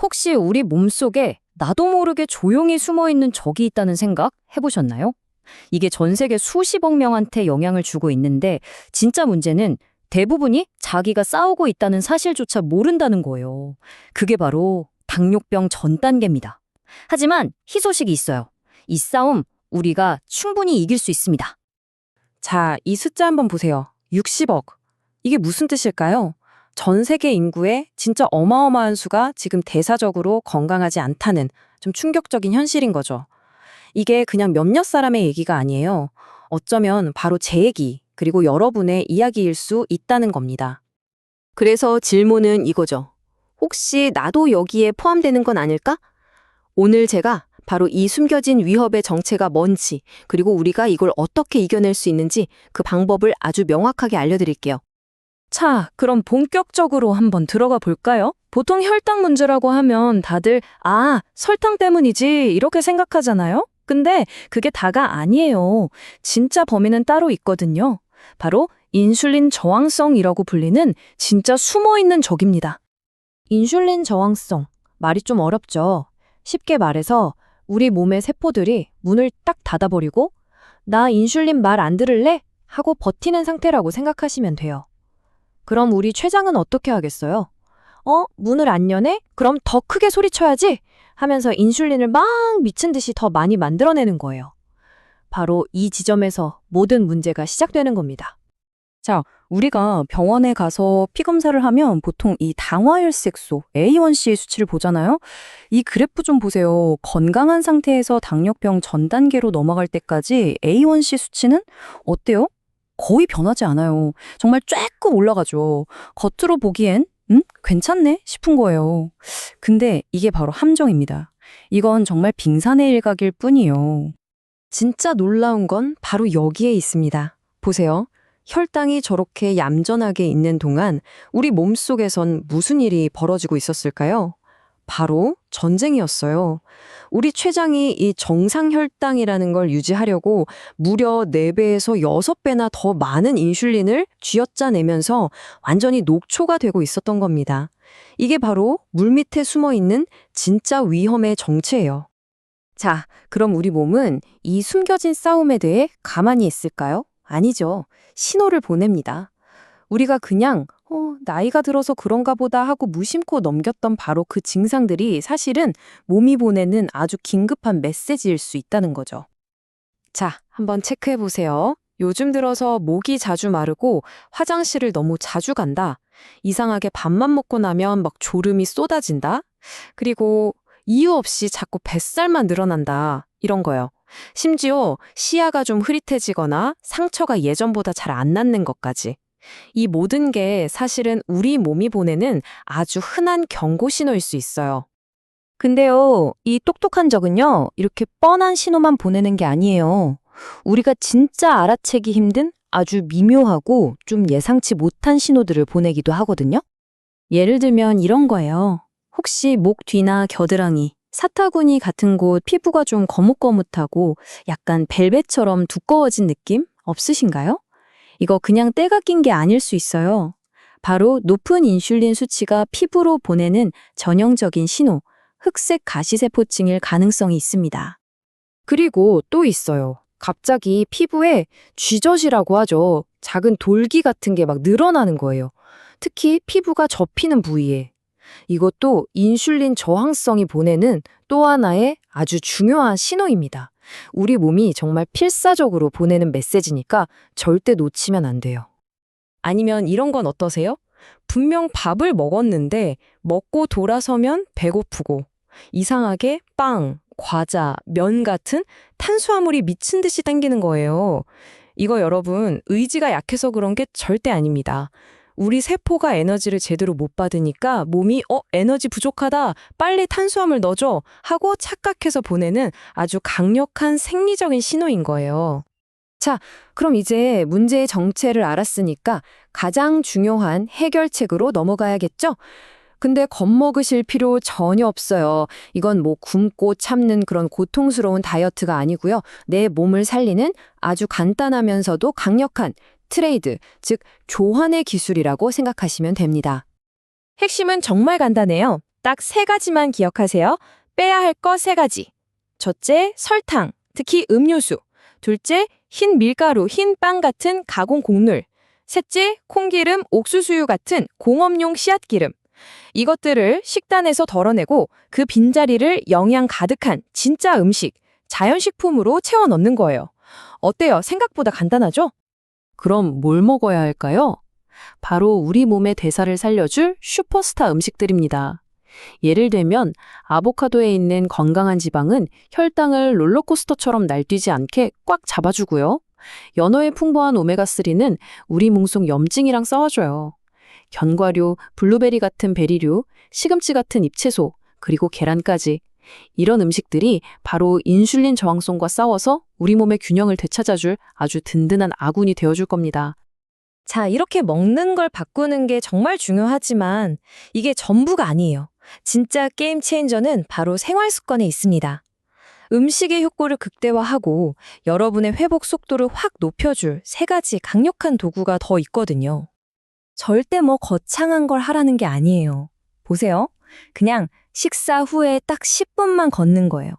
혹시 우리 몸속에 나도 모르게 조용히 숨어 있는 적이 있다는 생각 해보셨나요? 이게 전 세계 수십억 명한테 영향을 주고 있는데 진짜 문제는 대부분이 자기가 싸우고 있다는 사실조차 모른다는 거예요. 그게 바로 당뇨병 전 단계입니다. 하지만 희소식이 있어요. 이 싸움 우리가 충분히 이길 수 있습니다. 자, 이 숫자 한번 보세요. 60억. 이게 무슨 뜻일까요? 전 세계 인구의 진짜 어마어마한 수가 지금 대사적으로 건강하지 않다는 좀 충격적인 현실인 거죠. 이게 그냥 몇몇 사람의 얘기가 아니에요. 어쩌면 바로 제 얘기, 그리고 여러분의 이야기일 수 있다는 겁니다. 그래서 질문은 이거죠. 혹시 나도 여기에 포함되는 건 아닐까? 오늘 제가 바로 이 숨겨진 위협의 정체가 뭔지, 그리고 우리가 이걸 어떻게 이겨낼 수 있는지 그 방법을 아주 명확하게 알려드릴게요. 자, 그럼 본격적으로 한번 들어가 볼까요? 보통 혈당 문제라고 하면 다들 설탕 때문이지 이렇게 생각하잖아요? 근데 그게 다가 아니에요. 진짜 범인은 따로 있거든요. 바로 인슐린 저항성이라고 불리는 진짜 숨어있는 적입니다. 인슐린 저항성. 말이 좀 어렵죠. 쉽게 말해서 우리 몸의 세포들이 문을 딱 닫아버리고 나 인슐린 말 안 들을래? 하고 버티는 상태라고 생각하시면 돼요. 그럼 우리 췌장은 어떻게 하겠어요? 문을 안 여네? 그럼 더 크게 소리쳐야지! 하면서 인슐린을 막 미친 듯이 더 많이 만들어내는 거예요. 바로 이 지점에서 모든 문제가 시작되는 겁니다. 자, 우리가 병원에 가서 피 검사를 하면 보통 이 당화혈색소 A1C 수치를 보잖아요. 이 그래프 좀 보세요. 건강한 상태에서 당뇨병 전 단계로 넘어갈 때까지 A1C 수치는 어때요? 거의 변하지 않아요. 정말 쬐끔 올라가죠. 겉으로 보기엔 괜찮네 싶은 거예요. 근데 이게 바로 함정입니다. 이건 정말 빙산의 일각일 뿐이요. 진짜 놀라운 건 바로 여기에 있습니다. 보세요. 혈당이 저렇게 얌전하게 있는 동안 우리 몸속에선 무슨 일이 벌어지고 있었을까요? 바로 전쟁이었어요. 우리 췌장이 이 정상 혈당이라는 걸 유지하려고 무려 4배에서 6배나 더 많은 인슐린을 쥐어짜내면서 완전히 녹초가 되고 있었던 겁니다. 이게 바로 물밑에 숨어 있는 진짜 위험의 정체예요. 자, 그럼 우리 몸은 이 숨겨진 싸움에 대해 가만히 있을까요? 아니죠. 신호를 보냅니다. 우리가 그냥 나이가 들어서 그런가 보다 하고 무심코 넘겼던 바로 그 증상들이 사실은 몸이 보내는 아주 긴급한 메시지일 수 있다는 거죠. 자, 한번 체크해 보세요. 요즘 들어서 목이 자주 마르고 화장실을 너무 자주 간다. 이상하게 밥만 먹고 나면 막 졸음이 쏟아진다. 그리고 이유 없이 자꾸 뱃살만 늘어난다. 이런 거요. 심지어 시야가 좀 흐릿해지거나 상처가 예전보다 잘 안 낫는 것까지. 이 모든 게 사실은 우리 몸이 보내는 아주 흔한 경고 신호일 수 있어요. 근데요, 이 똑똑한 적은요, 이렇게 뻔한 신호만 보내는 게 아니에요. 우리가 진짜 알아채기 힘든 아주 미묘하고 좀 예상치 못한 신호들을 보내기도 하거든요. 예를 들면 이런 거예요. 혹시 목 뒤나 겨드랑이, 사타구니 같은 곳 피부가 좀 거뭇거뭇하고 약간 벨벳처럼 두꺼워진 느낌 없으신가요? 이거 그냥 때가 낀 게 아닐 수 있어요. 바로 높은 인슐린 수치가 피부로 보내는 전형적인 신호, 흑색 가시세포증일 가능성이 있습니다. 그리고 또 있어요. 갑자기 피부에 쥐젖이라고 하죠. 작은 돌기 같은 게 막 늘어나는 거예요. 특히 피부가 접히는 부위에. 이것도 인슐린 저항성이 보내는 또 하나의 아주 중요한 신호입니다. 우리 몸이 정말 필사적으로 보내는 메시지니까 절대 놓치면 안 돼요. 아니면 이런 건 어떠세요? 분명 밥을 먹었는데 먹고 돌아서면 배고프고 이상하게 빵, 과자, 면 같은 탄수화물이 미친 듯이 당기는 거예요. 이거 여러분 의지가 약해서 그런 게 절대 아닙니다. 우리 세포가 에너지를 제대로 못 받으니까 몸이 에너지 부족하다. 빨리 탄수화물 넣어줘. 하고 착각해서 보내는 아주 강력한 생리적인 신호인 거예요. 자, 그럼 이제 문제의 정체를 알았으니까 가장 중요한 해결책으로 넘어가야겠죠? 근데 겁먹으실 필요 전혀 없어요. 이건 뭐 굶고 참는 그런 고통스러운 다이어트가 아니고요. 내 몸을 살리는 아주 간단하면서도 강력한 트레이드, 즉 교환의 기술이라고 생각하시면 됩니다. 핵심은 정말 간단해요. 딱 세 가지만 기억하세요. 빼야 할 거 세 가지. 첫째, 설탕, 특히 음료수. 둘째, 흰 밀가루, 흰 빵 같은 가공 곡물. 셋째, 콩기름, 옥수수유 같은 공업용 씨앗기름. 이것들을 식단에서 덜어내고 그 빈자리를 영양 가득한 진짜 음식, 자연식품으로 채워 넣는 거예요. 어때요? 생각보다 간단하죠? 그럼 뭘 먹어야 할까요? 바로 우리 몸의 대사를 살려줄 슈퍼스타 음식들입니다. 예를 들면 아보카도에 있는 건강한 지방은 혈당을 롤러코스터처럼 날뛰지 않게 꽉 잡아주고요. 연어에 풍부한 오메가3는 우리 몸 속 염증이랑 싸워줘요. 견과류, 블루베리 같은 베리류, 시금치 같은 잎채소, 그리고 계란까지. 이런 음식들이 바로 인슐린 저항성과 싸워서 우리 몸의 균형을 되찾아줄 아주 든든한 아군이 되어줄 겁니다. 자, 이렇게 먹는 걸 바꾸는 게 정말 중요하지만 이게 전부가 아니에요. 진짜 게임 체인저는 바로 생활 습관에 있습니다. 음식의 효과를 극대화하고 여러분의 회복 속도를 확 높여줄 세 가지 강력한 도구가 더 있거든요. 절대 뭐 거창한 걸 하라는 게 아니에요. 보세요. 그냥 식사 후에 딱 10분만 걷는 거예요.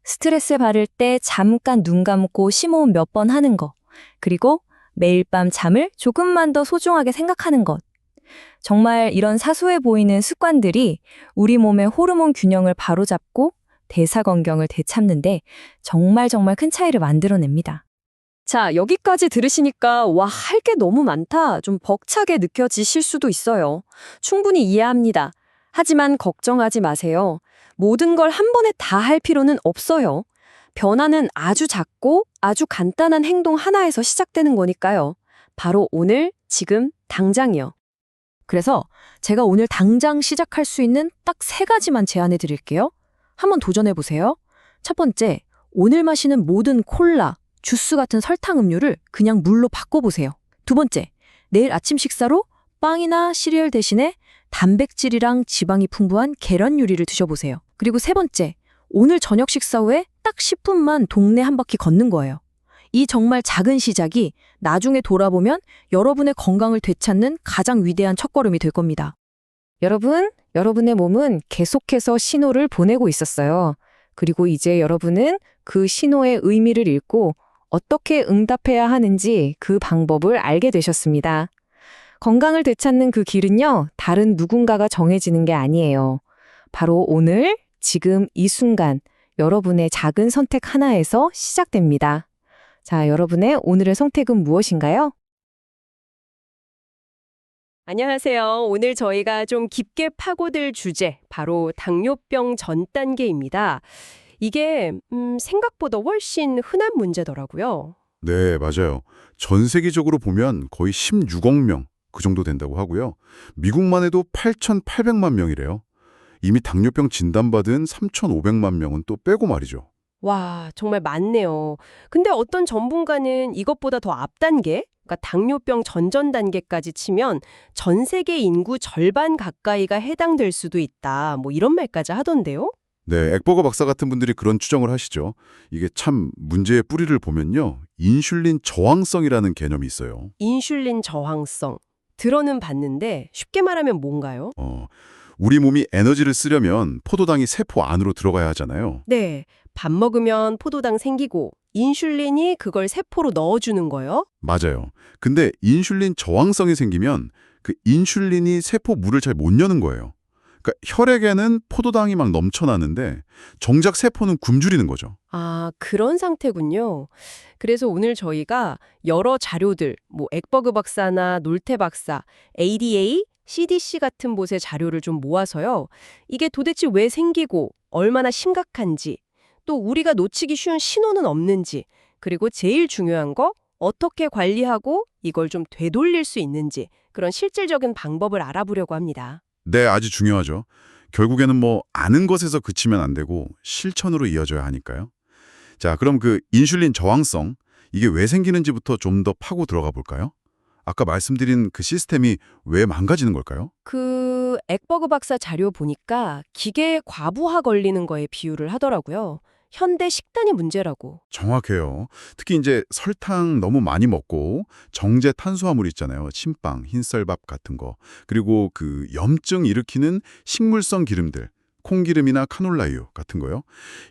스트레스 받을 때 잠깐 눈 감고 심호흡 몇 번 하는 거. 그리고 매일 밤 잠을 조금만 더 소중하게 생각하는 것. 정말 이런 사소해 보이는 습관들이 우리 몸의 호르몬 균형을 바로잡고 대사 건강을 되찾는데 정말 큰 차이를 만들어냅니다. 자, 여기까지 들으시니까 와, 할 게 너무 많다. 좀 벅차게 느껴지실 수도 있어요. 충분히 이해합니다. 하지만 걱정하지 마세요. 모든 걸 한 번에 다 할 필요는 없어요. 변화는 아주 작고 아주 간단한 행동 하나에서 시작되는 거니까요. 바로 오늘, 지금, 당장이요. 그래서 제가 오늘 당장 시작할 수 있는 딱 세 가지만 제안해 드릴게요. 한번 도전해 보세요. 첫 번째, 오늘 마시는 모든 콜라, 주스 같은 설탕 음료를 그냥 물로 바꿔보세요. 두 번째, 내일 아침 식사로 빵이나 시리얼 대신에 단백질이랑 지방이 풍부한 계란 요리를 드셔보세요. 그리고 세 번째, 오늘 저녁 식사 후에 딱 10분만 동네 한 바퀴 걷는 거예요. 이 정말 작은 시작이 나중에 돌아보면 여러분의 건강을 되찾는 가장 위대한 첫걸음이 될 겁니다. 여러분, 여러분의 몸은 계속해서 신호를 보내고 있었어요. 그리고 이제 여러분은 그 신호의 의미를 읽고 어떻게 응답해야 하는지 그 방법을 알게 되셨습니다. 건강을 되찾는 그 길은요, 다른 누군가가 정해지는 게 아니에요. 바로 오늘, 지금 이 순간, 여러분의 작은 선택 하나에서 시작됩니다. 자, 여러분의 오늘의 선택은 무엇인가요? 안녕하세요. 오늘 저희가 좀 깊게 파고들 주제, 바로 당뇨병 전 단계입니다. 이게 생각보다 훨씬 흔한 문제더라고요. 네, 맞아요. 전 세계적으로 보면 거의 16억 명 그 정도 된다고 하고요. 미국만 해도 8,800만 명이래요. 이미 당뇨병 진단받은 3,500만 명은 또 빼고 말이죠. 와, 정말 많네요. 근데 어떤 전문가는 이것보다 더 앞단계, 그러니까 당뇨병 전전 단계까지 치면 전 세계 인구 절반 가까이가 해당될 수도 있다. 뭐 이런 말까지 하던데요. 네, 엑버거 박사 같은 분들이 그런 추정을 하시죠. 이게 참 문제의 뿌리를 보면요. 인슐린 저항성이라는 개념이 있어요. 인슐린 저항성. 들어는 봤는데 쉽게 말하면 뭔가요? 우리 몸이 에너지를 쓰려면 포도당이 세포 안으로 들어가야 하잖아요. 네, 밥 먹으면 포도당 생기고 인슐린이 그걸 세포로 넣어주는 거요? 맞아요. 근데 인슐린 저항성이 생기면 그 인슐린이 세포 물을 잘 못 여는 거예요. 그러니까 혈액에는 포도당이 막 넘쳐나는데 정작 세포는 굶주리는 거죠. 아, 그런 상태군요. 그래서 오늘 저희가 여러 자료들, 뭐 엑버그 박사나 놀태 박사, ADA, CDC 같은 곳의 자료를 좀 모아서요. 이게 도대체 왜 생기고 얼마나 심각한지, 또 우리가 놓치기 쉬운 신호는 없는지, 그리고 제일 중요한 거 어떻게 관리하고 이걸 좀 되돌릴 수 있는지 그런 실질적인 방법을 알아보려고 합니다. 네, 아주 중요하죠. 결국에는 뭐 아는 것에서 그치면 안 되고 실천으로 이어져야 하니까요. 자, 그럼 그 인슐린 저항성, 이게 왜 생기는지부터 좀 더 파고 들어가 볼까요? 아까 말씀드린 그 시스템이 왜 망가지는 걸까요? 그 엑버그 박사 자료 보니까 기계에 과부하 걸리는 거에 비유를 하더라고요. 현대 식단이 문제라고. 정확해요. 특히 이제 설탕 너무 많이 먹고 정제 탄수화물 있잖아요. 침빵, 흰쌀밥 같은 거. 그리고 그 염증 일으키는 식물성 기름들. 콩기름이나 카놀라유 같은 거요.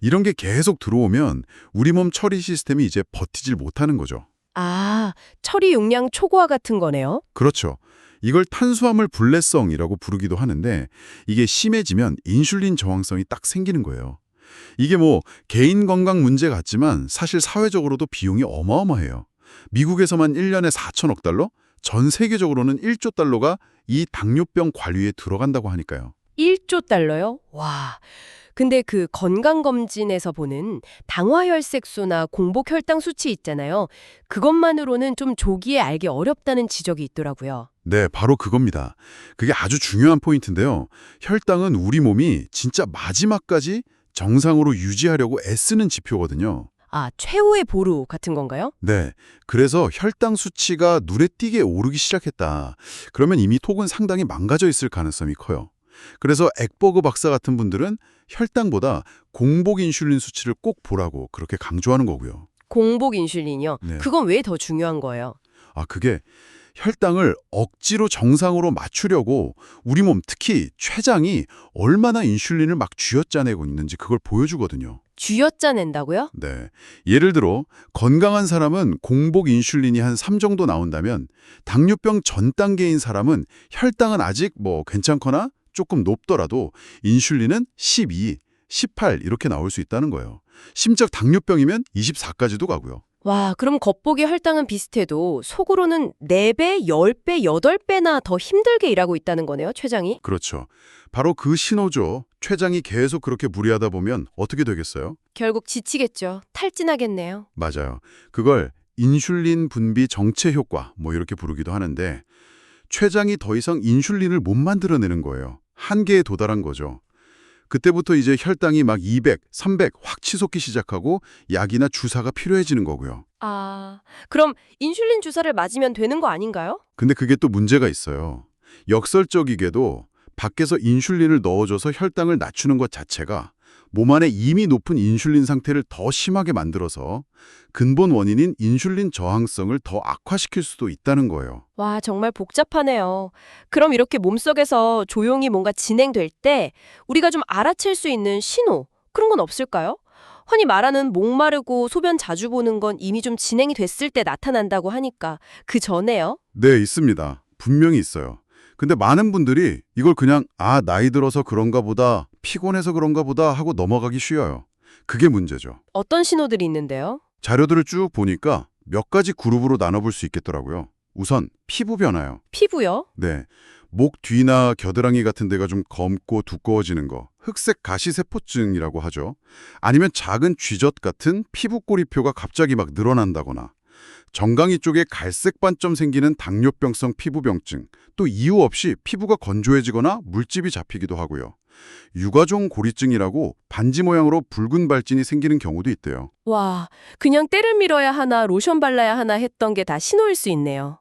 이런 게 계속 들어오면 우리 몸 처리 시스템이 이제 버티질 못하는 거죠. 아, 처리 용량 초과 같은 거네요. 그렇죠. 이걸 탄수화물 불내성이라고 부르기도 하는데 이게 심해지면 인슐린 저항성이 딱 생기는 거예요. 이게 뭐 개인 건강 문제 같지만 사실 사회적으로도 비용이 어마어마해요. 미국에서만 1년에 4천억 달러, 전 세계적으로는 1조 달러가 이 당뇨병 관리에 들어간다고 하니까요. 1조 달러요? 와. 근데 그 건강검진에서 보는 당화혈색소나 공복혈당 수치 있잖아요. 그것만으로는 좀 조기에 알기 어렵다는 지적이 있더라고요. 네, 바로 그겁니다. 그게 아주 중요한 포인트인데요. 혈당은 우리 몸이 진짜 마지막까지 정상으로 유지하려고 애쓰는 지표거든요. 아, 최후의 보루 같은 건가요? 네, 그래서 혈당 수치가 눈에 띄게 오르기 시작했다. 그러면 이미 톡은 상당히 망가져 있을 가능성이 커요. 그래서 엑버그 박사 같은 분들은 혈당보다 공복 인슐린 수치를 꼭 보라고 그렇게 강조하는 거고요. 공복 인슐린이요? 네. 그건 왜 더 중요한 거예요? 그게 혈당을 억지로 정상으로 맞추려고 우리 몸 특히 췌장이 얼마나 인슐린을 막 쥐어짜내고 있는지 그걸 보여주거든요. 쥐어짜낸다고요? 네. 예를 들어 건강한 사람은 공복 인슐린이 한 3 정도 나온다면 당뇨병 전 단계인 사람은 혈당은 아직 뭐 괜찮거나 조금 높더라도 인슐린은 12, 18 이렇게 나올 수 있다는 거예요. 심적 당뇨병이면 24까지도 가고요. 와, 그럼 겉보기 혈당은 비슷해도 속으로는 4배, 10배, 8배나 더 힘들게 일하고 있다는 거네요, 췌장이? 그렇죠. 바로 그 신호죠. 췌장이 계속 그렇게 무리하다 보면 어떻게 되겠어요? 결국 지치겠죠. 탈진하겠네요. 맞아요. 그걸 인슐린 분비 정체 효과 뭐 이렇게 부르기도 하는데 췌장이 더 이상 인슐린을 못 만들어내는 거예요. 한계에 도달한 거죠. 그때부터 이제 혈당이 막 200, 300 확 치솟기 시작하고 약이나 주사가 필요해지는 거고요. 아, 그럼 인슐린 주사를 맞으면 되는 거 아닌가요? 근데 그게 또 문제가 있어요. 역설적이게도 밖에서 인슐린을 넣어줘서 혈당을 낮추는 것 자체가 몸 안에 이미 높은 인슐린 상태를 더 심하게 만들어서 근본 원인인 인슐린 저항성을 더 악화시킬 수도 있다는 거예요. 와, 정말 복잡하네요. 그럼 이렇게 몸속에서 조용히 뭔가 진행될 때 우리가 좀 알아챌 수 있는 신호, 그런 건 없을까요? 흔히 말하는 목마르고 소변 자주 보는 건 이미 좀 진행이 됐을 때 나타난다고 하니까 그 전에요? 네, 있습니다. 분명히 있어요. 근데 많은 분들이 이걸 그냥 나이 들어서 그런가 보다, 피곤해서 그런가 보다 하고 넘어가기 쉬워요. 그게 문제죠. 어떤 신호들이 있는데요? 자료들을 쭉 보니까 몇 가지 그룹으로 나눠볼 수 있겠더라고요. 우선 피부 변화요. 피부요? 네, 목 뒤나 겨드랑이 같은 데가 좀 검고 두꺼워지는 거, 흑색 가시세포증이라고 하죠. 아니면 작은 쥐젖 같은 피부 꼬리표가 갑자기 막 늘어난다거나 정강이 쪽에 갈색 반점 생기는 당뇨병성 피부병증, 또 이유 없이 피부가 건조해지거나 물집이 잡히기도 하고요. 유가종 고리증이라고 반지 모양으로 붉은 발진이 생기는 경우도 있대요. 와, 그냥 때를 밀어야 하나 로션 발라야 하나 했던 게 다 신호일 수 있네요.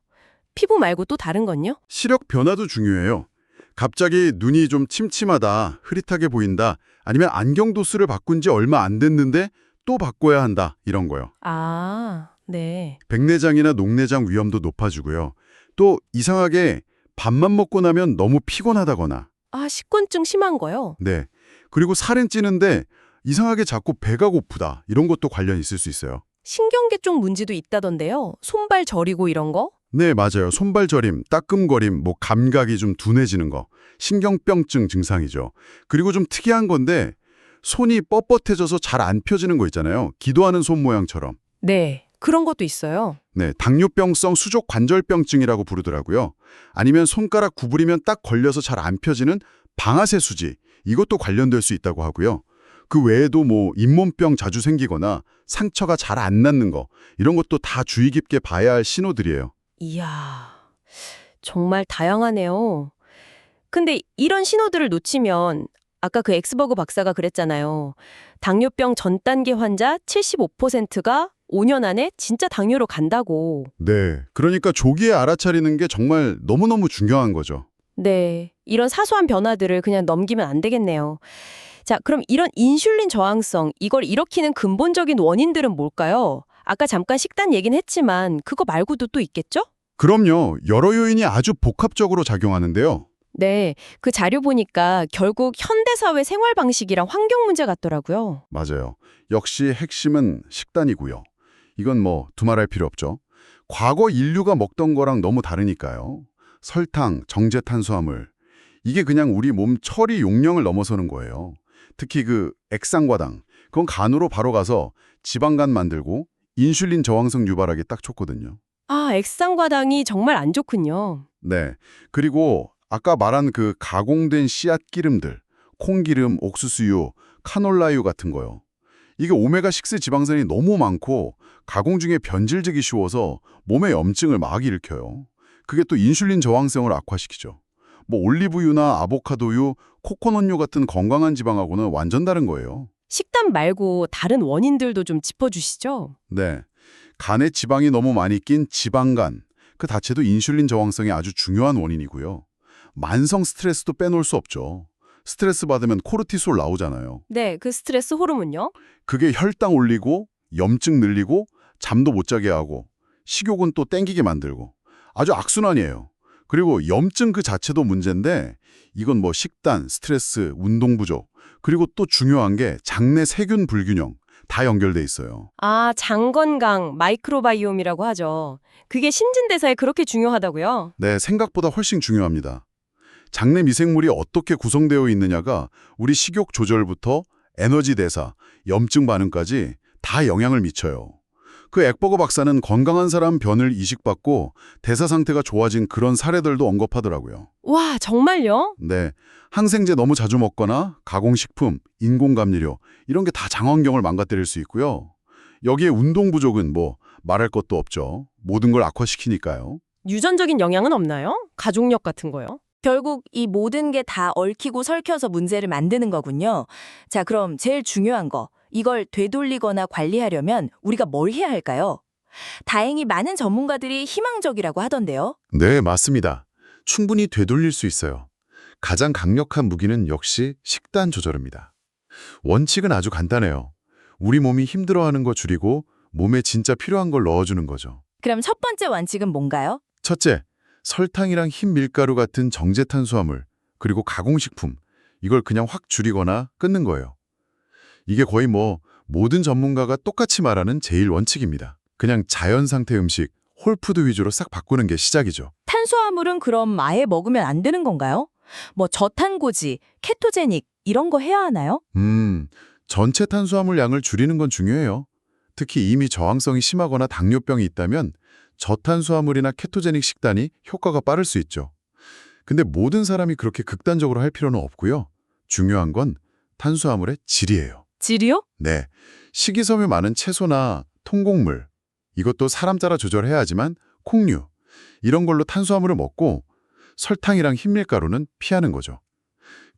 피부 말고 또 다른 건요? 시력 변화도 중요해요. 갑자기 눈이 좀 침침하다, 흐릿하게 보인다, 아니면 안경 도수를 바꾼 지 얼마 안 됐는데 또 바꿔야 한다, 이런 거요. 아, 네. 백내장이나 녹내장 위험도 높아지고요. 또 이상하게 밥만 먹고 나면 너무 피곤하다거나, 아, 식곤증 심한 거요? 네. 그리고 살은 찌는데 이상하게 자꾸 배가 고프다, 이런 것도 관련 있을 수 있어요. 신경계 쪽 문제도 있다던데요. 손발 저리고 이런 거? 네, 맞아요. 손발 저림, 따끔거림, 뭐 감각이 좀 둔해지는 거, 신경병증 증상이죠. 그리고 좀 특이한 건데 손이 뻣뻣해져서 잘 안 펴지는 거 있잖아요. 기도하는 손 모양처럼. 네, 그런 것도 있어요. 네, 당뇨병성 수족 관절병증이라고 부르더라고요. 아니면 손가락 구부리면 딱 걸려서 잘 안 펴지는 방아쇠 수지, 이것도 관련될 수 있다고 하고요. 그 외에도 뭐 잇몸병 자주 생기거나 상처가 잘 안 낫는 거, 이런 것도 다 주의 깊게 봐야 할 신호들이에요. 이야, 정말 다양하네요. 근데 이런 신호들을 놓치면 아까 그 엑스버그 박사가 그랬잖아요. 당뇨병 전 단계 환자 75%가 5년 안에 진짜 당뇨로 간다고. 네, 그러니까 조기에 알아차리는 게 정말 너무너무 중요한 거죠. 네, 이런 사소한 변화들을 그냥 넘기면 안 되겠네요. 자, 그럼 이런 인슐린 저항성, 이걸 일으키는 근본적인 원인들은 뭘까요? 아까 잠깐 식단 얘기는 했지만 그거 말고도 또 있겠죠? 그럼요. 여러 요인이 아주 복합적으로 작용하는데요. 네, 그 자료 보니까 결국 현대사회 생활 방식이랑 환경 문제 같더라고요. 맞아요. 역시 핵심은 식단이고요. 이건 뭐 두말할 필요 없죠. 과거 인류가 먹던 거랑 너무 다르니까요. 설탕, 정제 탄수화물. 이게 그냥 우리 몸 처리 용량을 넘어서는 거예요. 특히 그 액상과당. 그건 간으로 바로 가서 지방간 만들고 인슐린 저항성 유발하기 딱 좋거든요. 아, 액상과당이 정말 안 좋군요. 네. 그리고 아까 말한 그 가공된 씨앗 기름들, 콩기름, 옥수수유, 카놀라유 같은 거요. 이게 오메가6 지방산이 너무 많고 가공 중에 변질되기 쉬워서 몸에 염증을 막 일으켜요. 그게 또 인슐린 저항성을 악화시키죠. 뭐 올리브유나 아보카도유, 코코넛유 같은 건강한 지방하고는 완전 다른 거예요. 식단 말고 다른 원인들도 좀 짚어주시죠. 네. 간에 지방이 너무 많이 낀 지방간, 그 자체도 인슐린 저항성의 아주 중요한 원인이고요. 만성 스트레스도 빼놓을 수 없죠. 스트레스 받으면 코르티솔 나오잖아요. 네, 그 스트레스 호르몬요. 그게 혈당 올리고 염증 늘리고 잠도 못 자게 하고 식욕은 또 땡기게 만들고 아주 악순환이에요. 그리고 염증 그 자체도 문제인데 이건 뭐 식단, 스트레스, 운동 부족 그리고 또 중요한 게 장내 세균 불균형 다 연결돼 있어요. 아, 장 건강, 마이크로바이옴이라고 하죠. 그게 신진대사에 그렇게 중요하다고요? 네, 생각보다 훨씬 중요합니다. 장내 미생물이 어떻게 구성되어 있느냐가 우리 식욕 조절부터 에너지 대사, 염증 반응까지 다 영향을 미쳐요. 그 엑버거 박사는 건강한 사람 변을 이식받고 대사 상태가 좋아진 그런 사례들도 언급하더라고요. 와, 정말요? 네, 항생제 너무 자주 먹거나 가공식품, 인공감미료 이런 게 다 장환경을 망가뜨릴 수 있고요. 여기에 운동 부족은 뭐 말할 것도 없죠. 모든 걸 악화시키니까요. 유전적인 영향은 없나요? 가족력 같은 거요? 결국 이 모든 게 다 얽히고 설켜서 문제를 만드는 거군요. 자, 그럼 제일 중요한 거, 이걸 되돌리거나 관리하려면 우리가 뭘 해야 할까요? 다행히 많은 전문가들이 희망적이라고 하던데요. 네, 맞습니다. 충분히 되돌릴 수 있어요. 가장 강력한 무기는 역시 식단 조절입니다. 원칙은 아주 간단해요. 우리 몸이 힘들어하는 거 줄이고 몸에 진짜 필요한 걸 넣어주는 거죠. 그럼 첫 번째 원칙은 뭔가요? 첫째, 설탕이랑 흰 밀가루 같은 정제 탄수화물, 그리고 가공식품, 이걸 그냥 확 줄이거나 끊는 거예요. 이게 거의 뭐 모든 전문가가 똑같이 말하는 제일 원칙입니다. 그냥 자연 상태 음식, 홀푸드 위주로 싹 바꾸는 게 시작이죠. 탄수화물은 그럼 아예 먹으면 안 되는 건가요? 뭐 저탄고지, 케토제닉 이런 거 해야 하나요? 전체 탄수화물 양을 줄이는 건 중요해요. 특히 이미 저항성이 심하거나 당뇨병이 있다면 저탄수화물이나 케토제닉 식단이 효과가 빠를 수 있죠. 근데 모든 사람이 그렇게 극단적으로 할 필요는 없고요. 중요한 건 탄수화물의 질이에요. 질이요? 네, 식이섬유 많은 채소나 통곡물, 이것도 사람 따라 조절해야 하지만 콩류, 이런 걸로 탄수화물을 먹고 설탕이랑 흰밀가루는 피하는 거죠.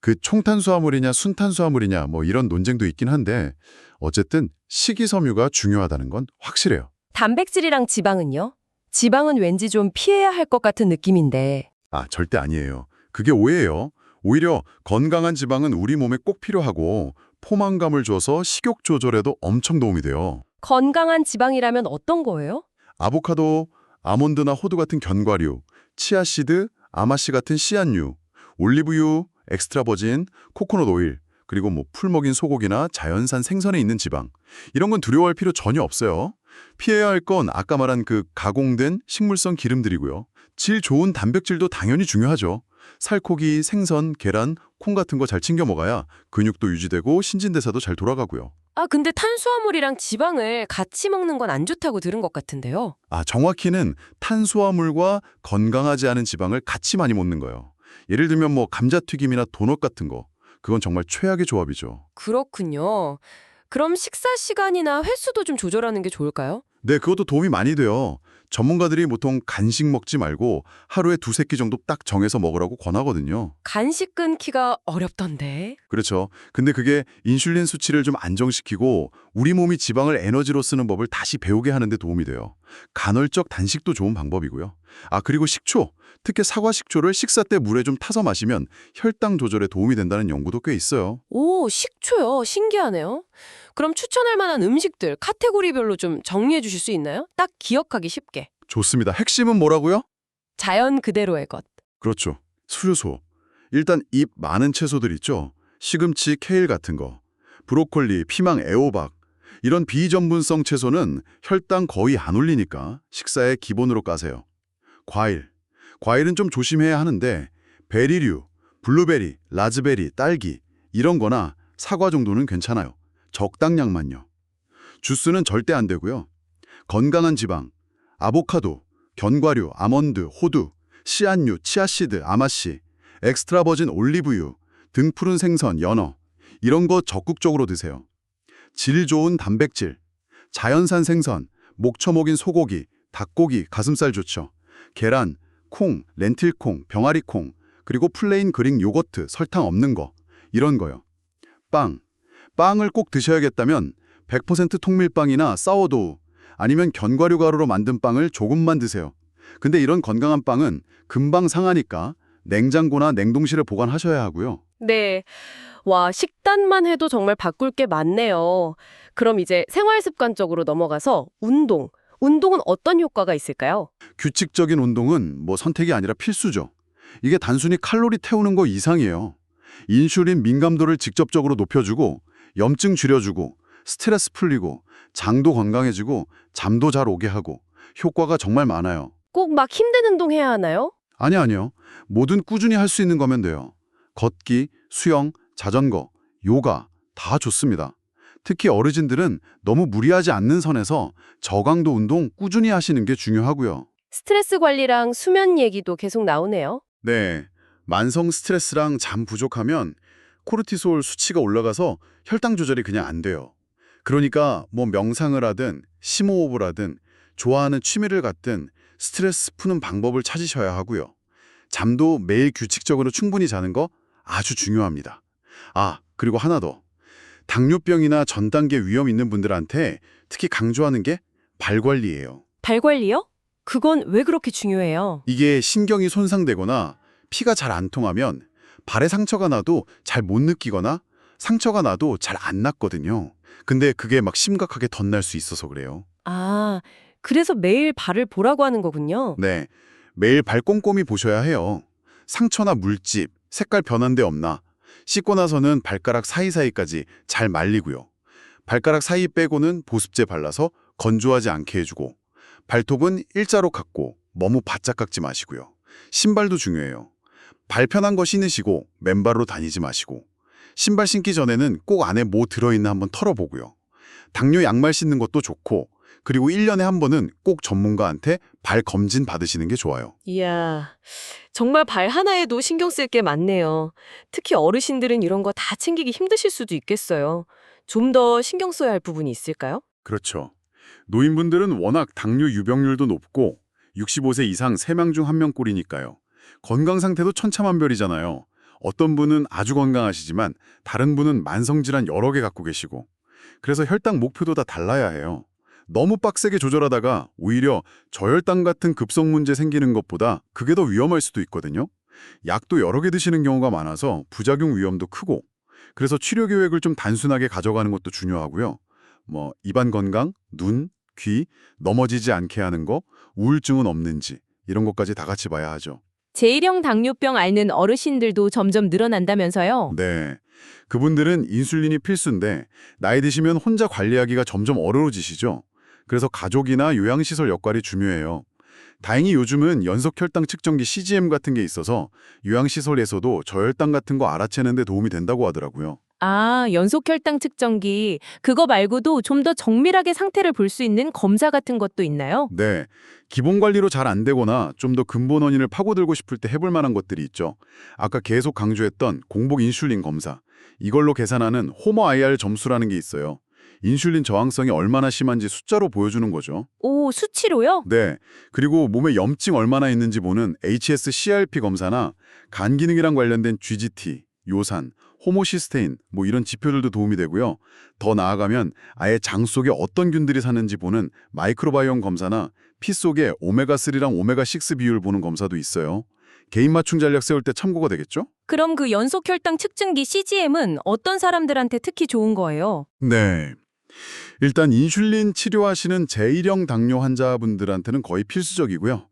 그 총탄수화물이냐 순탄수화물이냐 뭐 이런 논쟁도 있긴 한데 어쨌든 식이섬유가 중요하다는 건 확실해요. 단백질이랑 지방은요? 지방은 왠지 좀 피해야 할 것 같은 느낌인데. 아, 절대 아니에요. 그게 오해예요. 오히려 건강한 지방은 우리 몸에 꼭 필요하고 포만감을 줘서 식욕 조절에도 엄청 도움이 돼요. 건강한 지방이라면 어떤 거예요? 아보카도, 아몬드나 호두 같은 견과류, 치아씨드, 아마씨 같은 씨앗류, 올리브유, 엑스트라버진, 코코넛 오일, 그리고 뭐 풀 먹인 소고기나 자연산 생선에 있는 지방. 이런 건 두려워할 필요 전혀 없어요. 피해야 할 건 아까 말한 그 가공된 식물성 기름들이고요. 질 좋은 단백질도 당연히 중요하죠. 살코기, 생선, 계란, 콩 같은 거 잘 챙겨 먹어야 근육도 유지되고 신진대사도 잘 돌아가고요. 아, 근데 탄수화물이랑 지방을 같이 먹는 건 안 좋다고 들은 것 같은데요. 아, 정확히는 탄수화물과 건강하지 않은 지방을 같이 많이 먹는 거예요. 예를 들면 뭐 감자튀김이나 도넛 같은 거. 그건 정말 최악의 조합이죠. 그렇군요. 그럼 식사 시간이나 횟수도 좀 조절하는 게 좋을까요? 네, 그것도 도움이 많이 돼요. 전문가들이 보통 간식 먹지 말고 하루에 2-3끼 정도 딱 정해서 먹으라고 권하거든요. 간식 끊기가 어렵던데. 그렇죠. 근데 그게 인슐린 수치를 좀 안정시키고 우리 몸이 지방을 에너지로 쓰는 법을 다시 배우게 하는 데 도움이 돼요. 간헐적 단식도 좋은 방법이고요. 그리고 식초, 특히 사과 식초를 식사 때 물에 좀 타서 마시면 혈당 조절에 도움이 된다는 연구도 꽤 있어요. 오, 식초요. 신기하네요. 그럼 추천할 만한 음식들 카테고리별로 좀 정리해 주실 수 있나요? 딱 기억하기 쉽게. 좋습니다. 핵심은 뭐라고요? 자연 그대로의 것. 그렇죠. 수효소. 일단 잎 많은 채소들 있죠. 시금치, 케일 같은 거. 브로콜리, 피망, 애호박. 이런 비전분성 채소는 혈당 거의 안 올리니까 식사에 기본으로 까세요. 과일. 과일은 좀 조심해야 하는데 베리류, 블루베리, 라즈베리, 딸기 이런 거나 사과 정도는 괜찮아요. 적당량만요. 주스는 절대 안 되고요. 건강한 지방, 아보카도, 견과류, 아몬드, 호두, 씨앗류, 치아씨드, 아마씨, 엑스트라 버진 올리브유, 등푸른 생선, 연어 이런 거 적극적으로 드세요. 질 좋은 단백질, 자연산 생선, 목초 먹인 소고기, 닭고기, 가슴살 좋죠. 계란, 콩, 렌틸콩, 병아리콩, 그리고 플레인 그릭 요거트, 설탕 없는 거 이런 거요. 빵을 꼭 드셔야겠다면 100% 통밀빵이나 사워도우 아니면 견과류 가루로 만든 빵을 조금만 드세요. 근데 이런 건강한 빵은 금방 상하니까 냉장고나 냉동실에 보관하셔야 하고요. 네. 와, 식단만 해도 정말 바꿀 게 많네요. 그럼 이제 생활 습관적으로 넘어가서 운동. 운동은 어떤 효과가 있을까요? 규칙적인 운동은 선택이 아니라 필수죠. 이게 단순히 칼로리 태우는 거 이상이에요. 인슐린 민감도를 직접적으로 높여주고 염증 줄여주고 스트레스 풀리고 장도 건강해지고 잠도 잘 오게 하고 효과가 정말 많아요. 꼭 막 힘든 운동 해야 하나요? 아니요. 뭐든 꾸준히 할 수 있는 거면 돼요. 걷기, 수영, 자전거, 요가 다 좋습니다. 특히 어르신들은 너무 무리하지 않는 선에서 저강도 운동 꾸준히 하시는 게 중요하고요. 스트레스 관리랑 수면 얘기도 계속 나오네요. 네, 만성 스트레스랑 잠 부족하면 코르티솔 수치가 올라가서 혈당 조절이 그냥 안 돼요. 그러니까 명상을 하든 심호흡을 하든 좋아하는 취미를 갖든 스트레스 푸는 방법을 찾으셔야 하고요. 잠도 매일 규칙적으로 충분히 자는 거 아주 중요합니다. 그리고 하나 더. 당뇨병이나 전 단계 위험 있는 분들한테 특히 강조하는 게 발 관리예요. 발 관리요? 그건 왜 그렇게 중요해요? 이게 신경이 손상되거나 피가 잘 안 통하면 발에 상처가 나도 잘 못 느끼거나 상처가 나도 잘 안 낫거든요. 근데 그게 막 심각하게 덧날 수 있어서 그래요. 그래서 매일 발을 보라고 하는 거군요. 네, 매일 발 꼼꼼히 보셔야 해요. 상처나 물집, 색깔 변한 데 없나. 씻고 나서는 발가락 사이사이까지 잘 말리고요. 발가락 사이 빼고는 보습제 발라서 건조하지 않게 해주고 발톱은 일자로 깎고 너무 바짝 깎지 마시고요. 신발도 중요해요. 발 편한 거 신으시고 맨발로 다니지 마시고 신발 신기 전에는 꼭 안에 뭐 들어있나 한번 털어보고요. 당뇨 양말 신는 것도 좋고 그리고 1년에 한 번은 꼭 전문가한테 발 검진 받으시는 게 좋아요. 이야, 정말 발 하나에도 신경 쓸 게 많네요. 특히 어르신들은 이런 거 다 챙기기 힘드실 수도 있겠어요. 좀 더 신경 써야 할 부분이 있을까요? 그렇죠. 노인분들은 워낙 당뇨 유병률도 높고 65세 이상 3명 중 1명꼴이니까요. 건강 상태도 천차만별이잖아요. 어떤 분은 아주 건강하시지만 다른 분은 만성질환 여러 개 갖고 계시고 그래서 혈당 목표도 다 달라야 해요. 너무 빡세게 조절하다가 오히려 저혈당 같은 급성 문제 생기는 것보다 그게 더 위험할 수도 있거든요. 약도 여러 개 드시는 경우가 많아서 부작용 위험도 크고 그래서 치료 계획을 좀 단순하게 가져가는 것도 중요하고요. 입안 건강, 눈, 귀, 넘어지지 않게 하는 거, 우울증은 없는지 이런 것까지 다 같이 봐야 하죠. 제1형 당뇨병 앓는 어르신들도 점점 늘어난다면서요? 네, 그분들은 인슐린이 필수인데 나이 드시면 혼자 관리하기가 점점 어려워지시죠. 그래서 가족이나 요양시설 역할이 중요해요. 다행히 요즘은 연속 혈당 측정기 CGM 같은 게 있어서 요양시설에서도 저혈당 같은 거 알아채는 데 도움이 된다고 하더라고요. 연속 혈당 측정기. 그거 말고도 좀 더 정밀하게 상태를 볼 수 있는 검사 같은 것도 있나요? 네, 기본 관리로 잘 안 되거나 좀 더 근본 원인을 파고들고 싶을 때 해볼 만한 것들이 있죠. 아까 계속 강조했던 공복 인슐린 검사. 이걸로 계산하는 호머 IR 점수라는 게 있어요. 인슐린 저항성이 얼마나 심한지 숫자로 보여주는 거죠. 오, 수치로요? 네, 그리고 몸에 염증 얼마나 있는지 보는 HS-CRP 검사나 간 기능이랑 관련된 GGT, 요산, 호모시스테인 뭐 이런 지표들도 도움이 되고요. 더 나아가면 아예 장 속에 어떤 균들이 사는지 보는 마이크로바이옴 검사나 피 속에 오메가3랑 오메가6 비율 보는 검사도 있어요. 개인 맞춤 전략 세울 때 참고가 되겠죠? 그럼 그 연속 혈당 측정기 CGM은 어떤 사람들한테 특히 좋은 거예요? 네. 일단 인슐린 치료하시는 제1형 당뇨 환자분들한테는 거의 필수적이고요.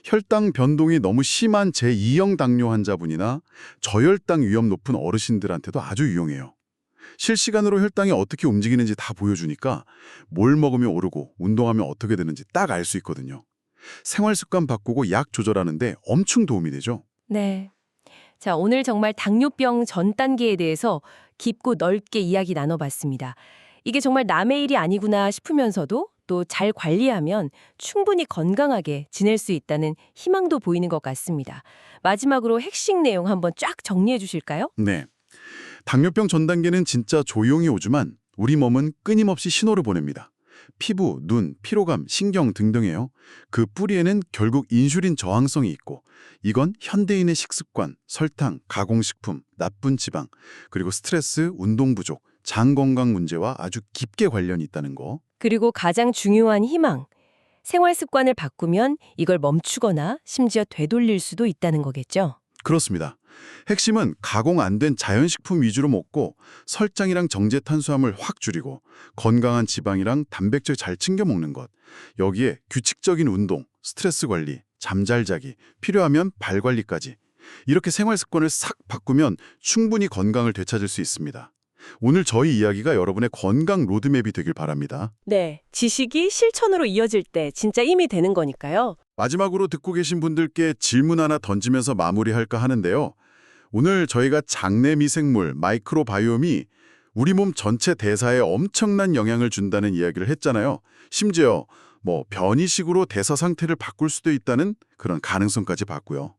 혈당 변동이 너무 심한 제2형 당뇨 환자분이나 저혈당 위험 높은 어르신들한테도 아주 유용해요. 실시간으로 혈당이 어떻게 움직이는지 다 보여주니까 뭘 먹으면 오르고 운동하면 어떻게 되는지 딱 알 수 있거든요. 생활 습관 바꾸고 약 조절하는데 엄청 도움이 되죠. 네. 자, 오늘 정말 당뇨병 전 단계에 대해서 깊고 넓게 이야기 나눠봤습니다. 이게 정말 남의 일이 아니구나 싶으면서도 또 잘 관리하면 충분히 건강하게 지낼 수 있다는 희망도 보이는 것 같습니다. 마지막으로 핵심 내용 한번 쫙 정리해 주실까요? 네. 당뇨병 전 단계는 진짜 조용히 오지만 우리 몸은 끊임없이 신호를 보냅니다. 피부, 눈, 피로감, 신경 등등에요. 그 뿌리에는 결국 인슐린 저항성이 있고 이건 현대인의 식습관, 설탕, 가공식품, 나쁜 지방, 그리고 스트레스, 운동 부족, 장 건강 문제와 아주 깊게 관련이 있다는 거. 그리고 가장 중요한 희망. 생활 습관을 바꾸면 이걸 멈추거나 심지어 되돌릴 수도 있다는 거겠죠. 그렇습니다. 핵심은 가공 안 된 자연식품 위주로 먹고 설탕이랑 정제 탄수화물 확 줄이고 건강한 지방이랑 단백질 잘 챙겨 먹는 것. 여기에 규칙적인 운동, 스트레스 관리, 잠 잘 자기, 필요하면 발 관리까지. 이렇게 생활 습관을 싹 바꾸면 충분히 건강을 되찾을 수 있습니다. 오늘 저희 이야기가 여러분의 건강 로드맵이 되길 바랍니다. 네, 지식이 실천으로 이어질 때 진짜 힘이 되는 거니까요. 마지막으로 듣고 계신 분들께 질문 하나 던지면서 마무리할까 하는데요. 오늘 저희가 장내 미생물, 마이크로바이옴이 우리 몸 전체 대사에 엄청난 영향을 준다는 이야기를 했잖아요. 심지어 변이식으로 대사 상태를 바꿀 수도 있다는 그런 가능성까지 봤고요.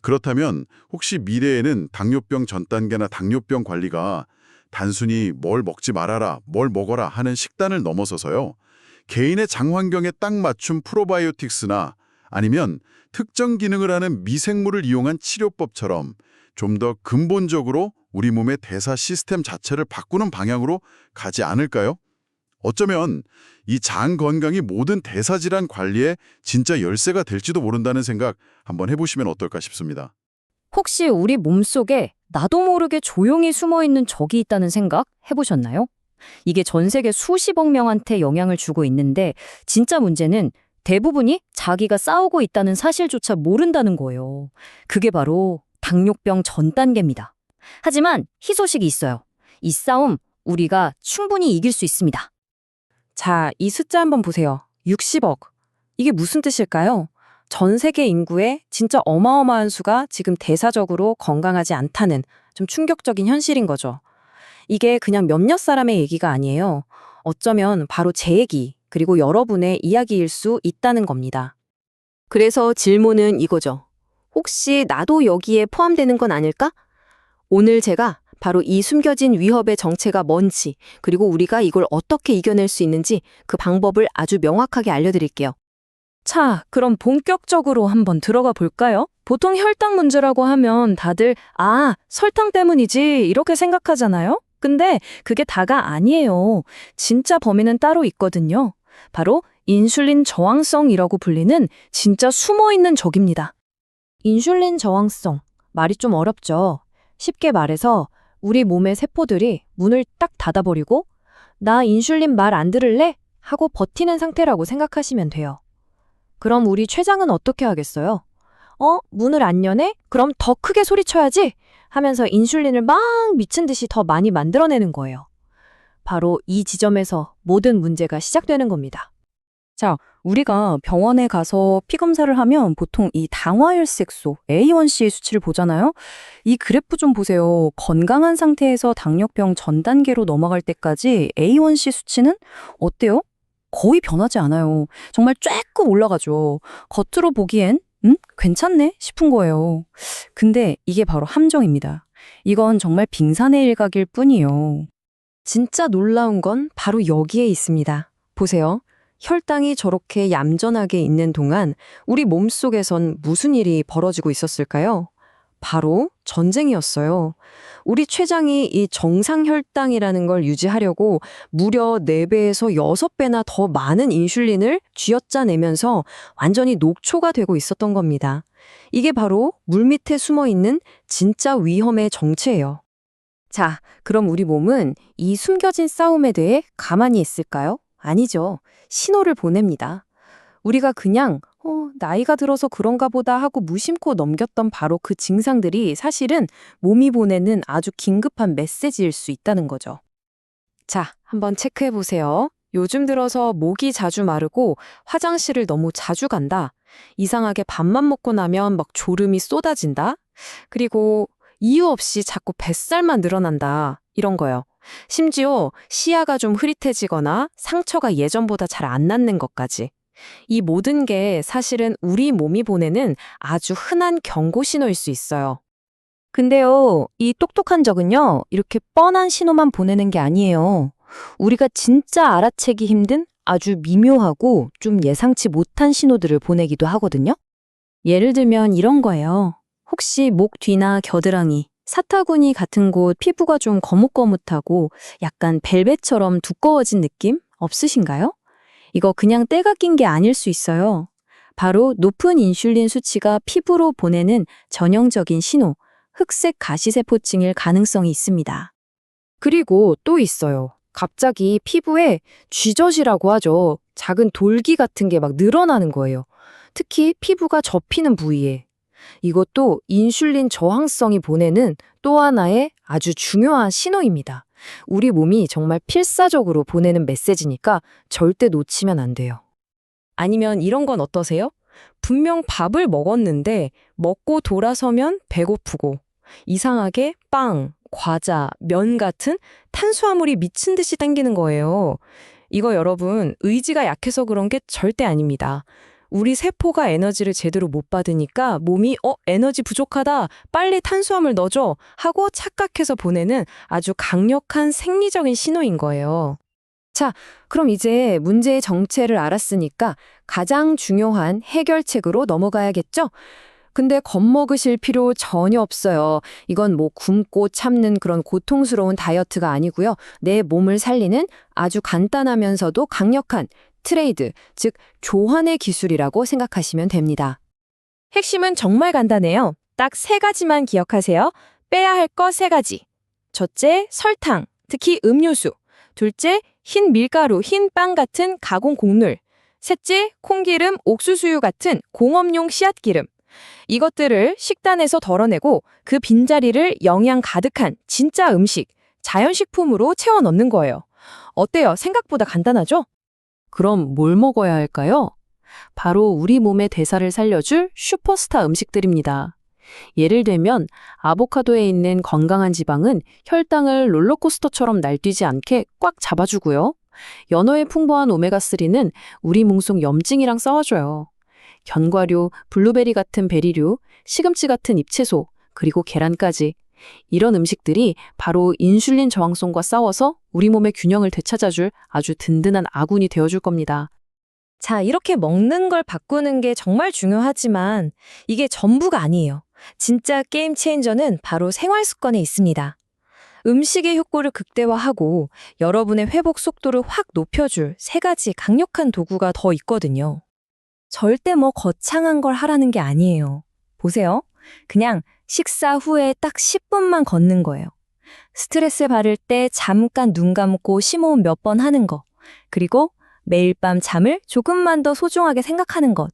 그렇다면 혹시 미래에는 당뇨병 전 단계나 당뇨병 관리가 단순히 뭘 먹지 말아라, 뭘 먹어라 하는 식단을 넘어서서요. 개인의 장 환경에 딱 맞춘 프로바이오틱스나 아니면 특정 기능을 하는 미생물을 이용한 치료법처럼 좀 더 근본적으로 우리 몸의 대사 시스템 자체를 바꾸는 방향으로 가지 않을까요? 어쩌면 이 장 건강이 모든 대사 질환 관리에 진짜 열쇠가 될지도 모른다는 생각 한번 해보시면 어떨까 싶습니다. 혹시 우리 몸속에 나도 모르게 조용히 숨어있는 적이 있다는 생각 해보셨나요? 이게 전 세계 수십억 명한테 영향을 주고 있는데 진짜 문제는 대부분이 자기가 싸우고 있다는 사실조차 모른다는 거예요. 그게 바로 당뇨병 전 단계입니다. 하지만 희소식이 있어요. 이 싸움 우리가 충분히 이길 수 있습니다. 자, 이 숫자 한번 보세요. 60억. 이게 무슨 뜻일까요? 전 세계 인구의 진짜 어마어마한 수가 지금 대사적으로 건강하지 않다는 좀 충격적인 현실인 거죠. 이게 그냥 몇몇 사람의 얘기가 아니에요. 어쩌면 바로 제 얘기, 그리고 여러분의 이야기일 수 있다는 겁니다. 그래서 질문은 이거죠. 혹시 나도 여기에 포함되는 건 아닐까? 오늘 제가 바로 이 숨겨진 위협의 정체가 뭔지, 그리고 우리가 이걸 어떻게 이겨낼 수 있는지 그 방법을 아주 명확하게 알려드릴게요. 자, 그럼 본격적으로 한번 들어가 볼까요? 보통 혈당 문제라고 하면 다들 설탕 때문이지 이렇게 생각하잖아요? 근데 그게 다가 아니에요. 진짜 범인은 따로 있거든요. 바로 인슐린 저항성이라고 불리는 진짜 숨어있는 적입니다. 인슐린 저항성, 말이 좀 어렵죠. 쉽게 말해서 우리 몸의 세포들이 문을 딱 닫아버리고 나 인슐린 말 안 들을래? 하고 버티는 상태라고 생각하시면 돼요. 그럼 우리 췌장은 어떻게 하겠어요? 문을 안 여네? 그럼 더 크게 소리쳐야지! 하면서 인슐린을 막 미친 듯이 더 많이 만들어내는 거예요. 바로 이 지점에서 모든 문제가 시작되는 겁니다. 자, 우리가 병원에 가서 피 검사를 하면 보통 이 당화혈색소 A1C 수치를 보잖아요. 이 그래프 좀 보세요. 건강한 상태에서 당뇨병 전 단계로 넘어갈 때까지 A1C 수치는 어때요? 거의 변하지 않아요. 정말 쬐끔 올라가죠. 겉으로 보기엔 괜찮네 싶은 거예요. 근데 이게 바로 함정입니다. 이건 정말 빙산의 일각일 뿐이에요. 진짜 놀라운 건 바로 여기에 있습니다. 보세요. 혈당이 저렇게 얌전하게 있는 동안 우리 몸속에선 무슨 일이 벌어지고 있었을까요? 바로 전쟁이었어요. 우리 췌장이 이 정상 혈당이라는 걸 유지하려고 무려 4배에서 6배나 더 많은 인슐린을 쥐어짜내면서 완전히 녹초가 되고 있었던 겁니다. 이게 바로 물밑에 숨어 있는 진짜 위험의 정체예요. 자, 그럼 우리 몸은 이 숨겨진 싸움에 대해 가만히 있을까요? 아니죠. 신호를 보냅니다. 우리가 그냥 나이가 들어서 그런가 보다 하고 무심코 넘겼던 바로 그 증상들이 사실은 몸이 보내는 아주 긴급한 메시지일 수 있다는 거죠. 자, 한번 체크해 보세요. 요즘 들어서 목이 자주 마르고 화장실을 너무 자주 간다. 이상하게 밥만 먹고 나면 막 졸음이 쏟아진다. 그리고 이유 없이 자꾸 뱃살만 늘어난다. 이런 거요. 심지어 시야가 좀 흐릿해지거나 상처가 예전보다 잘 안 낫는 것까지. 이 모든 게 사실은 우리 몸이 보내는 아주 흔한 경고 신호일 수 있어요. 근데요, 이 똑똑한 적은요, 이렇게 뻔한 신호만 보내는 게 아니에요. 우리가 진짜 알아채기 힘든 아주 미묘하고 좀 예상치 못한 신호들을 보내기도 하거든요. 예를 들면 이런 거예요. 혹시 목 뒤나 겨드랑이, 사타구니 같은 곳 피부가 좀 거뭇거뭇하고 약간 벨벳처럼 두꺼워진 느낌 없으신가요? 이거 그냥 때가 낀 게 아닐 수 있어요. 바로 높은 인슐린 수치가 피부로 보내는 전형적인 신호, 흑색 가시세포증일 가능성이 있습니다. 그리고 또 있어요. 갑자기 피부에 쥐젖이라고 하죠. 작은 돌기 같은 게 막 늘어나는 거예요. 특히 피부가 접히는 부위에. 이것도 인슐린 저항성이 보내는 또 하나의 아주 중요한 신호입니다. 우리 몸이 정말 필사적으로 보내는 메시지니까 절대 놓치면 안 돼요. 아니면 이런 건 어떠세요? 분명 밥을 먹었는데 먹고 돌아서면 배고프고 이상하게 빵, 과자, 면 같은 탄수화물이 미친 듯이 당기는 거예요. 이거 여러분, 의지가 약해서 그런 게 절대 아닙니다. 우리 세포가 에너지를 제대로 못 받으니까 몸이 에너지 부족하다, 빨리 탄수화물 넣어줘 하고 착각해서 보내는 아주 강력한 생리적인 신호인 거예요. 자, 그럼 이제 문제의 정체를 알았으니까 가장 중요한 해결책으로 넘어가야겠죠? 근데 겁먹으실 필요 전혀 없어요. 이건 뭐 굶고 참는 그런 고통스러운 다이어트가 아니고요. 내 몸을 살리는 아주 간단하면서도 강력한 트레이드, 즉 교환의 기술이라고 생각하시면 됩니다. 핵심은 정말 간단해요. 딱 3가지만 기억하세요. 빼야 할 거 3가지. 첫째, 설탕, 특히 음료수. 둘째, 흰 밀가루, 흰 빵 같은 가공 곡물. 셋째, 콩기름, 옥수수유 같은 공업용 씨앗기름. 이것들을 식단에서 덜어내고 그 빈자리를 영양 가득한 진짜 음식, 자연식품으로 채워 넣는 거예요. 어때요? 생각보다 간단하죠? 그럼 뭘 먹어야 할까요? 바로 우리 몸의 대사를 살려줄 슈퍼스타 음식들입니다. 예를 들면 아보카도에 있는 건강한 지방은 혈당을 롤러코스터처럼 날뛰지 않게 꽉 잡아주고요. 연어에 풍부한 오메가3는 우리 몸 속 염증이랑 싸워줘요. 견과류, 블루베리 같은 베리류, 시금치 같은 잎채소, 그리고 계란까지. 이런 음식들이 바로 인슐린 저항성과 싸워서 우리 몸의 균형을 되찾아줄 아주 든든한 아군이 되어줄 겁니다. 자, 이렇게 먹는 걸 바꾸는 게 정말 중요하지만 이게 전부가 아니에요. 진짜 게임 체인저는 바로 생활 습관에 있습니다. 음식의 효과를 극대화하고 여러분의 회복 속도를 확 높여줄 3가지 강력한 도구가 더 있거든요. 절대 뭐 거창한 걸 하라는 게 아니에요. 보세요. 그냥 식사 후에 딱 10분만 걷는 거예요. 스트레스 받을 때 잠깐 눈 감고 심호흡 몇 번 하는 거. 그리고 매일 밤 잠을 조금만 더 소중하게 생각하는 것.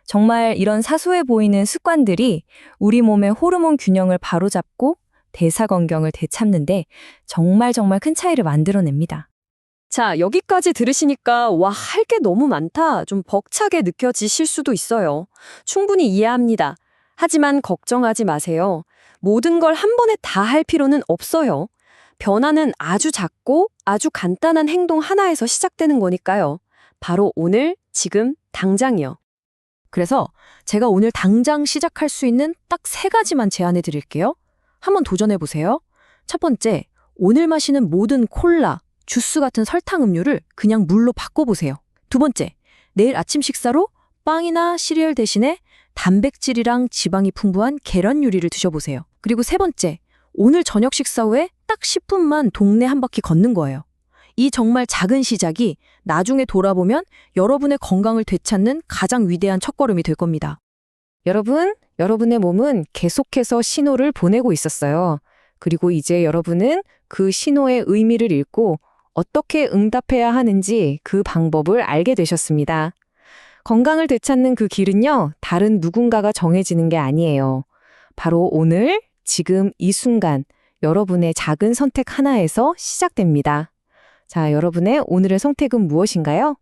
정말 이런 사소해 보이는 습관들이 우리 몸의 호르몬 균형을 바로잡고 대사 건강을 되찾는데 정말 큰 차이를 만들어냅니다. 자, 여기까지 들으시니까 와, 할 게 너무 많다, 좀 벅차게 느껴지실 수도 있어요. 충분히 이해합니다. 하지만 걱정하지 마세요. 모든 걸 한 번에 다 할 필요는 없어요. 변화는 아주 작고 아주 간단한 행동 하나에서 시작되는 거니까요. 바로 오늘, 지금, 당장이요. 그래서 제가 오늘 당장 시작할 수 있는 딱 3가지만 제안해 드릴게요. 한번 도전해 보세요. 첫 번째, 오늘 마시는 모든 콜라, 주스 같은 설탕 음료를 그냥 물로 바꿔보세요. 두 번째, 내일 아침 식사로 빵이나 시리얼 대신에 단백질이랑 지방이 풍부한 계란 요리를 드셔보세요. 그리고 세 번째, 오늘 저녁 식사 후에 딱 10분만 동네 한 바퀴 걷는 거예요. 이 정말 작은 시작이 나중에 돌아보면 여러분의 건강을 되찾는 가장 위대한 첫걸음이 될 겁니다. 여러분, 여러분의 몸은 계속해서 신호를 보내고 있었어요. 그리고 이제 여러분은 그 신호의 의미를 읽고 어떻게 응답해야 하는지 그 방법을 알게 되셨습니다. 건강을 되찾는 그 길은요, 다른 누군가가 정해지는 게 아니에요. 바로 오늘, 지금 이 순간, 여러분의 작은 선택 하나에서 시작됩니다. 자, 여러분의 오늘의 선택은 무엇인가요?